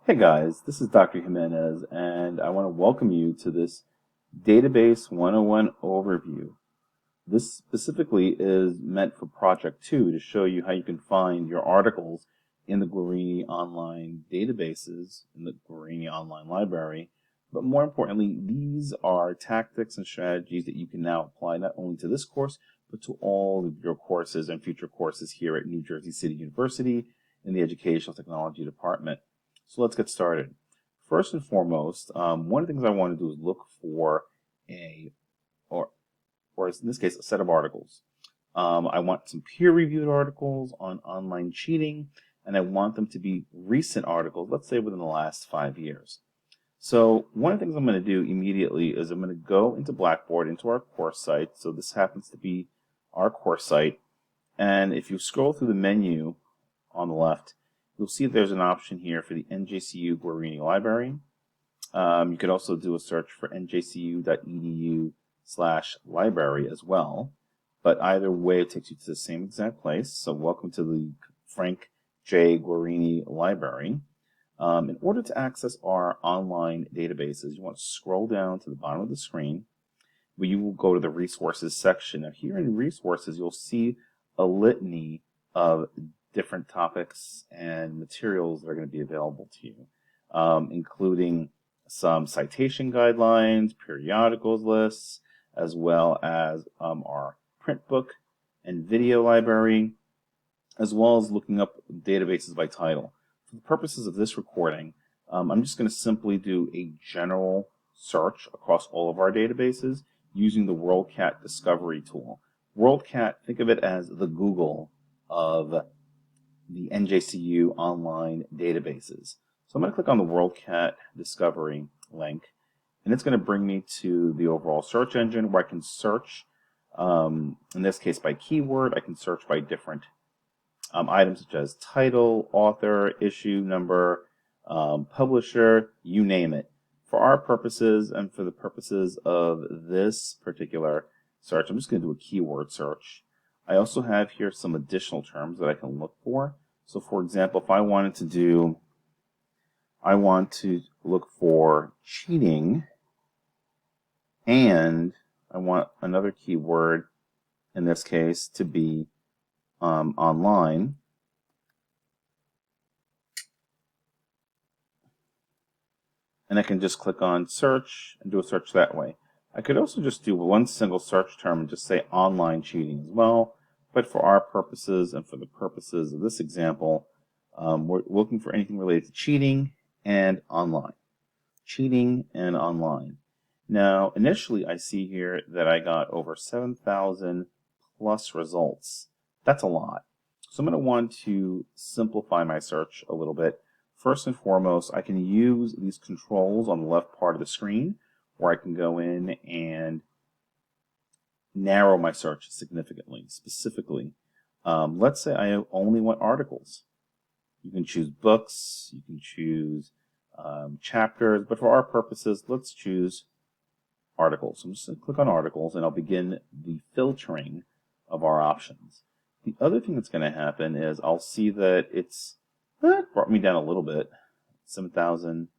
Hey guys, this is Dr. Jimenez, and I want to welcome you to this Database 101 overview. This specifically is meant for Project 2 to show you how you can find your articles in the Guarini online databases, in the Guarini online library. But more importantly, these are tactics and strategies that you can now apply not only to this course, but to all of your courses and future courses here at New Jersey City University in the Educational Technology Department. So let's get started. First and foremost, one of the things I want to do is look for or in this case, a set of articles. I want some peer-reviewed articles on online cheating, and I want them to be recent articles, let's say within the last 5 years. So one of the things I'm going to do immediately is I'm going to go into Blackboard, into our course site. So this happens to be our course site. And if you scroll through the menu on the left, you'll see there's an option here for the NJCU Guarini Library. You could also do a search for njcu.edu/library as well. But either way, it takes you to the same exact place. So welcome to the Frank J. Guarini Library. In order to access our online databases, you want to scroll down to the bottom of the screen, where you will go to the resources section. Now here in resources, you'll see a litany of different topics and materials that are going to be available to you, including some citation guidelines, periodicals lists, as well as our print book and video library, as well as looking up databases by title. For the purposes of this recording, I'm just going to simply do a general search across all of our databases using the Worldcat Discovery tool. Worldcat, think of it as the Google of the NJCU online databases. So I'm going to click on the Worldcat Discovery link, and it's going to bring me to the overall search engine where I can search, in this case by keyword. I can search by different items such as title, author, issue number, publisher, you name it. For our purposes and for the purposes of this particular search, I'm just going to do a keyword search. I also have here some additional terms that I can look for. So for example, if I want to look for cheating, and I want another keyword, in this case, to be online. And I can just click on search and do a search that way. I could also just do one single search term and just say online cheating as well. But for our purposes and for the purposes of this example, we're looking for anything related to cheating and online. Cheating and online. Now, initially I see here that I got over 7,000 plus results. That's a lot. So I'm going to want to simplify my search a little bit. First and foremost, I can use these controls on the left part of the screen where I can go in and narrow my search significantly. Specifically, let's say I only want articles. You can choose books, you can choose chapters, but for our purposes, let's choose articles. So I'm just going to click on articles, and I'll begin the filtering of our options. The other thing that's going to happen is I'll see that it's brought me down a little bit, 7,000,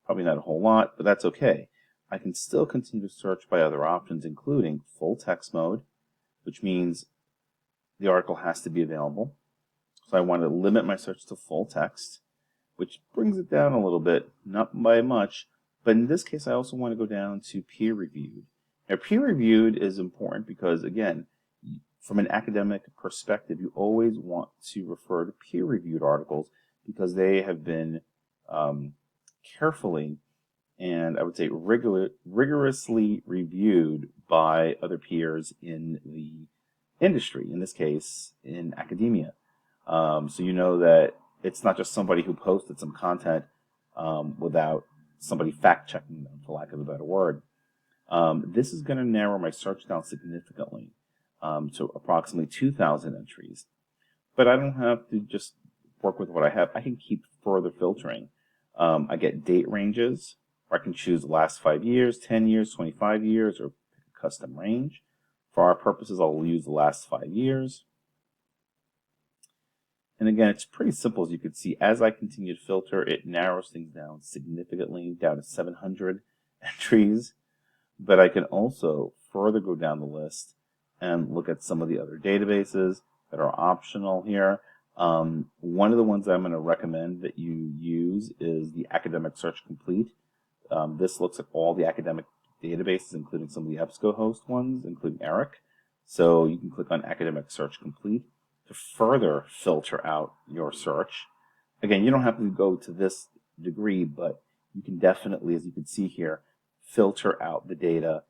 probably not a whole lot, but that's okay. I can still continue to search by other options, including full text mode, which means the article has to be available. So I want to limit my search to full text, which brings it down a little bit, not by much, but in this case I also want to go down to peer-reviewed. Now peer-reviewed is important because, again, from an academic perspective, you always want to refer to peer-reviewed articles because they have been carefully and I would say rigorously reviewed by other peers in the industry, in this case, in academia. So you know that it's not just somebody who posted some content without somebody fact-checking them, for lack of a better word. This is going to narrow my search down significantly to approximately 2,000 entries. But I don't have to just work with what I have. I can keep further filtering. I get date ranges, where I can choose the last 5 years, 10 years, 25 years, or pick a custom range. For our purposes, I'll use the last 5 years. And again, it's pretty simple, as you can see. As I continue to filter, it narrows things down significantly, down to 700 entries. But I can also further go down the list and look at some of the other databases that are optional here. One of the ones that I'm going to recommend that you use is the Academic Search Complete. This looks at all the academic databases, including some of the EBSCOhost ones, including ERIC. So you can click on Academic Search Complete to further filter out your search. Again, you don't have to go to this degree, but you can definitely, as you can see here, filter out the data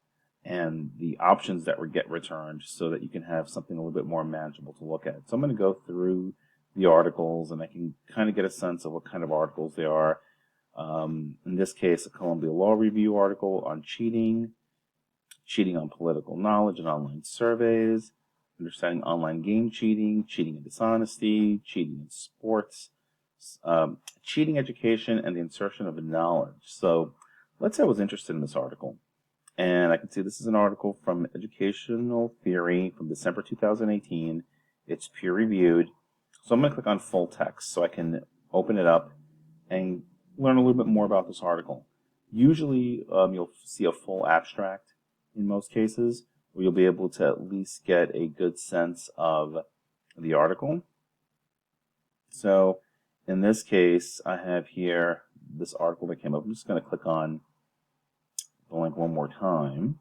and the options that would get returned so that you can have something a little bit more manageable to look at. So I'm going to go through the articles, and I can kind of get a sense of what kind of articles they are. In this case, a Columbia Law Review article on cheating on political knowledge and online surveys, understanding online game cheating, cheating and dishonesty, cheating in sports, cheating education, and the insertion of knowledge. So let's say I was interested in this article, and I can see this is an article from Educational Theory from December 2018. It's peer-reviewed. So I'm going to click on full text so I can open it up and learn a little bit more about this article. Usually you'll see a full abstract in most cases, where you'll be able to at least get a good sense of the article. So in this case, I have here this article that came up. I'm just going to click on the link one more time.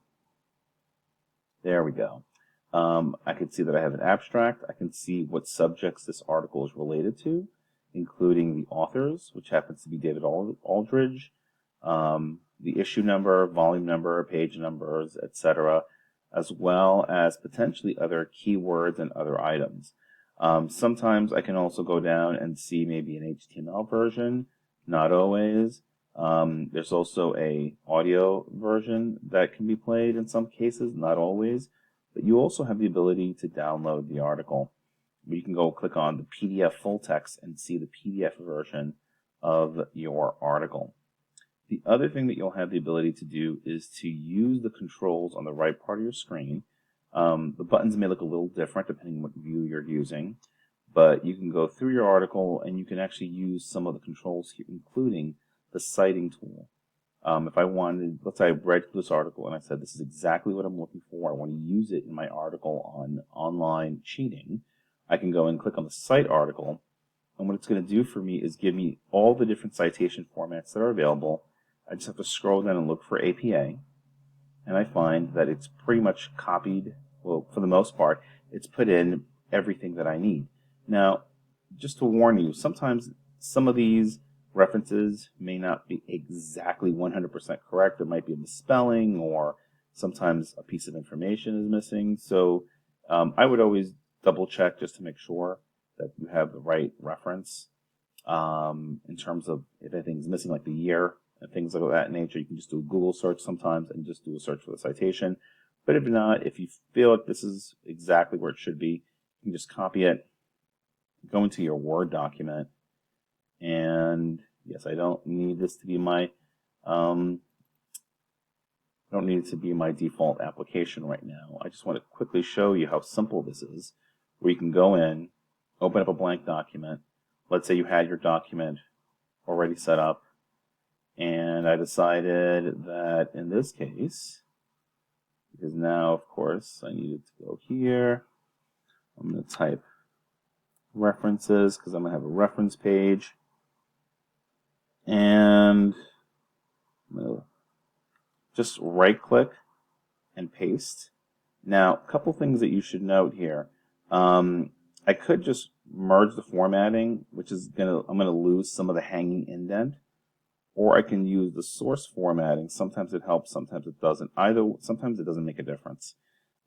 There we go. I can see that I have an abstract. I can see what subjects this article is related to, including the authors, which happens to be David Aldridge, the issue number, volume number, page numbers, etc., as well as potentially other keywords and other items. Sometimes I can also go down and see maybe an HTML version, not always. There's also a audio version that can be played in some cases, not always. But you also have the ability to download the article. You can go click on the PDF full text and see the PDF version of your article. The other thing that you'll have the ability to do is to use the controls on the right part of your screen. The buttons may look a little different depending on what view you're using, but you can go through your article and you can actually use some of the controls here, including the citing tool. If I wanted, let's say I read this article and I said, this is exactly what I'm looking for. I want to use it in my article on online cheating. I can go and click on the cite article, and what it's going to do for me is give me all the different citation formats that are available. I just have to scroll down and look for APA, and I find that it's pretty much copied. Well, for the most part, it's put in everything that I need. Now, just to warn you, sometimes some of these references may not be exactly 100% correct. There might be a misspelling, or sometimes a piece of information is missing. So I would always double check just to make sure that you have the right reference. In terms of if anything's missing, like the year and things of that nature, you can just do a Google search sometimes and just do a search for the citation. But if not, if you feel like this is exactly where it should be, you can just copy it, go into your Word document, and yes, I don't need this to be my default application right now. I just want to quickly show you how simple this is, where you can go in, open up a blank document. Let's say you had your document already set up, and I decided that in this case, because now, of course, I needed to go here, I'm going to type references because I'm going to have a reference page, and I'm going to just right-click and paste. Now, a couple things that you should note here. I could just merge the formatting, which is I'm going to lose some of the hanging indent, or I can use the source formatting. Sometimes it helps, sometimes it doesn't. Sometimes it doesn't make a difference.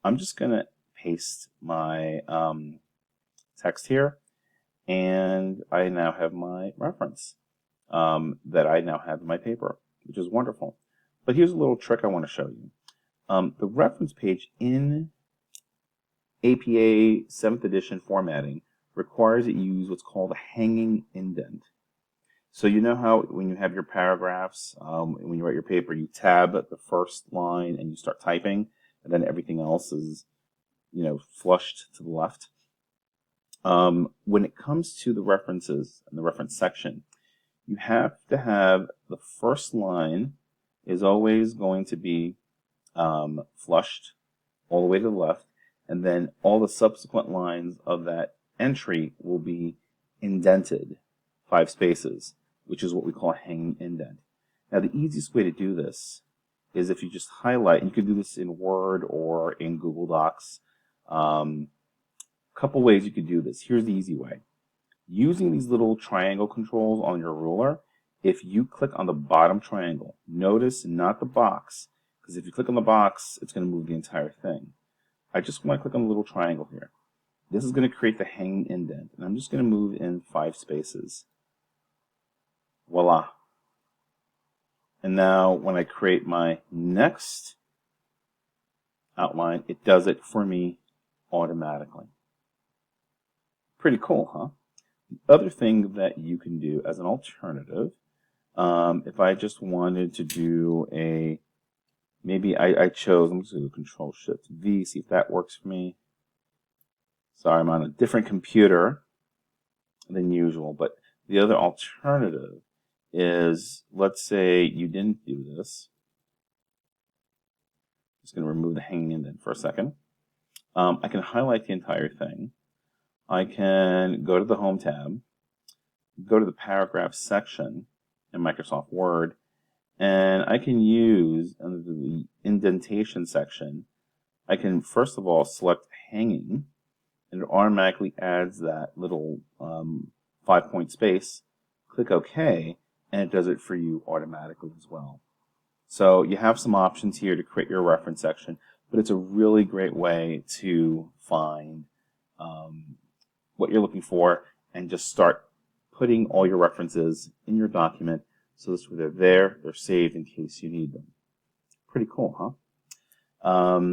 I'm just going to paste my text here, and I now have my reference that I now have in my paper, which is wonderful. But here's a little trick I want to show you. The reference page in APA 7th edition formatting requires that you use what's called a hanging indent. So you know how when you have your paragraphs, when you write your paper, you tab at the first line and you start typing, and then everything else is, flushed to the left. When it comes to the references and the reference section, you have to have the first line is always going to be flushed all the way to the left, and then all the subsequent lines of that entry will be indented 5 spaces, which is what we call a hanging indent. Now, the easiest way to do this is if you just highlight, and you can do this in Word or in Google Docs. Couple ways you could do this. Here's the easy way. Using these little triangle controls on your ruler, if you click on the bottom triangle, notice not the box, because if you click on the box, it's going to move the entire thing. I just want to click on the little triangle here. This is going to create the hanging indent, and I'm just going to move in 5 spaces. Voila. And now when I create my next outline, it does it for me automatically. Pretty cool, huh? The other thing that you can do as an alternative, if I just wanted to do a, maybe I chose, I'm just going to Control-Shift-V, see if that works for me. Sorry, I'm on a different computer than usual, but the other alternative is, let's say you didn't do this. Just going to remove the hanging indent for a second. I can highlight the entire thing. I can go to the Home tab, go to the Paragraph section in Microsoft Word, and I can use, under the indentation section, I can first of all select hanging, and it automatically adds that little 5-point space. Click OK, and it does it for you automatically as well. So you have some options here to create your reference section, but it's a really great way to find what you're looking for and just start putting all your references in your document so that they're there, they're saved in case you need them. Pretty cool, huh?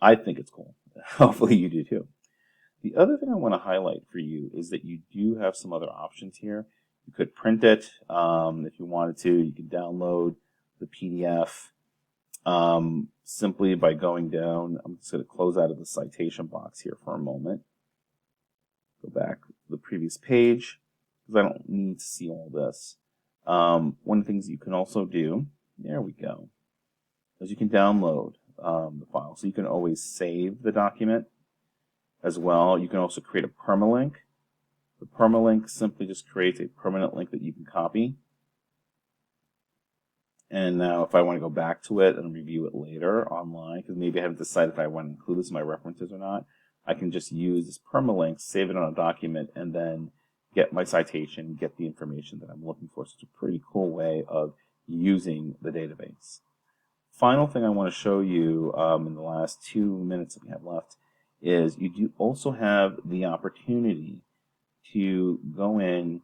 I think it's cool. Hopefully you do too. The other thing I want to highlight for you is that you do have some other options here. You could print it if you wanted to. You could download the PDF simply by going down. I'm just going to close out of the citation box here for a moment. Go back to the previous page because I don't need to see all this. One of the things you can also do, there we go, is you can download the file. So you can always save the document as well. You can also create a permalink. The permalink simply just creates a permanent link that you can copy. And now if I want to go back to it and review it later online, because maybe I haven't decided if I want to include this in my references or not, I can just use this permalink, save it on a document, and then get my citation, get the information that I'm looking for. So it's a pretty cool way of using the database. Final thing I want to show you in the last 2 minutes that we have left is you do also have the opportunity to go in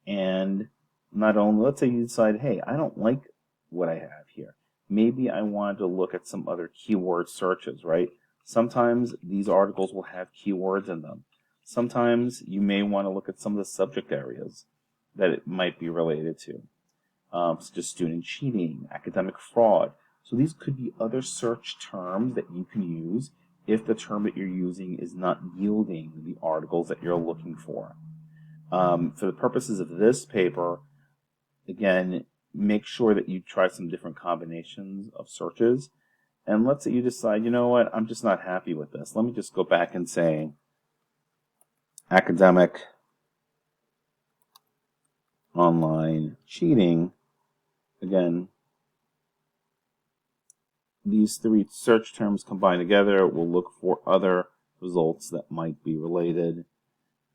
and not only, let's say you decide, hey, I don't like what I have here. Maybe I want to look at some other keyword searches, right? Sometimes these articles will have keywords in them. Sometimes you may want to look at some of the subject areas that it might be related to, such as student cheating, academic fraud. So these could be other search terms that you can use if the term that you're using is not yielding the articles that you're looking for. For the purposes of this paper, again, make sure that you try some different combinations of searches. And let's say you decide, you know what, I'm just not happy with this. Let me just go back and say academic online cheating. Again, these 3 search terms combined together will look for other results that might be related.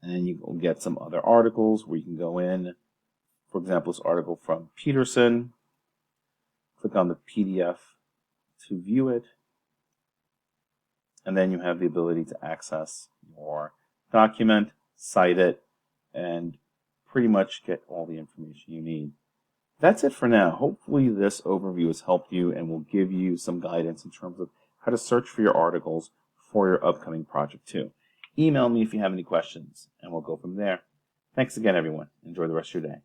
And you will get some other articles where you can go in. For example, this article from Peterson. Click on the PDF to view it. And then you have the ability to access your document, cite it, and pretty much get all the information you need. That's it for now. Hopefully this overview has helped you and will give you some guidance in terms of how to search for your articles for your upcoming project too. Email me if you have any questions, and we'll go from there. Thanks again, everyone. Enjoy the rest of your day.